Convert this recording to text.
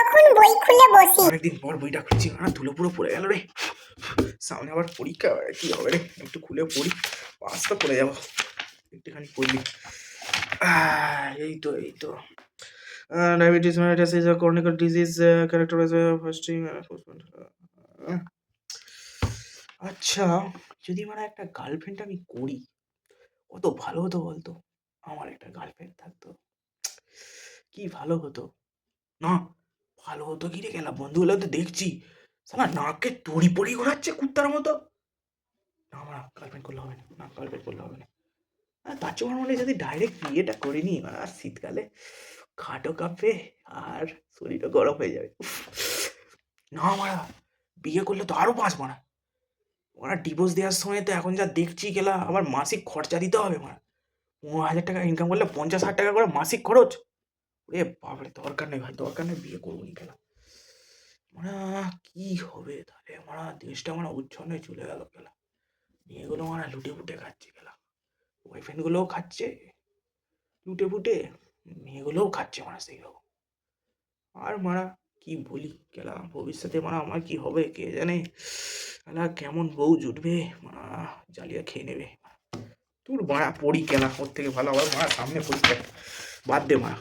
তখন বই খুলে বসি। অনেকদিন পর বইটা খুলছি, ধুলো পুরো পড়ে গেল রে। সামনে আবার পরীক্ষা, কি হবে রে, একটু খুলে পড়ি, পাস তো করে যাবো। একটুখানি পড়লি। এই তো diabetes mellitus is a chronic disease characterised by fasting. আচ্ছা, যদি মানে একটা গার্লফ্রেন্ড আমি করি কত ভালো হতো বলতো। আমার একটা গার্লফ্রেন্ড থাকতো, কি ভালো হতো না। ভালো হতো কি রে গেলা, বন্ধুগুলো তো দেখছি সালা নাকে তড়ি পড়ি ঘোরাচ্ছে কুত্তার মতো। না আমার গার্লফ্রেন্ড করলে হবে না, গার্লফ্রেন্ড করলে হবে না। তার চেয়ে আমার মনে হয় যদি ডাইরেক্ট বিয়েটা করে নিই, আর শীতকালে খাটও কাঁপবে আর শরীরও গরম হয়ে যাবে। না মারা, বিয়ে করলে তো আরো বাঁচবো না। ওরা ডিভোর্স দেওয়ার সময় তো এখন যা দেখছি গেলা, আবার মাসিক খরচা দিতে হবে। মারা 15,000 টাকা ইনকাম করলে 50,000 টাকা করে মাসিক খরচ। এ বাবারে, দরকার নেই ভাই, দরকার নেই, বিয়ে করবো নি গেলা। মানে কি হবে তাহলে, আমরা দেশটা আমরা উচ্ছন্নে চলে গেল গেলা। মেয়েগুলো মানে লুটে ফুটে খাচ্ছে গেলা, বয়ফ্রেন্ড গুলোও খাচ্ছে লুটে ফুটে, মেয়েগুলোও খাচ্ছে মানে সেই রকম। আর মারা কি বলি গেলা, ভবিষ্যতে মানে আমার কি হবে কে জানে। গেলা কেমন বউ জুটবে, মারা জ্বালিয়া খেয়ে নেবে। তোর মারা পড়ি গেলা, ওর থেকে ভালো আবার মারা সামনে পরীক্ষা, বাদ দে মারা।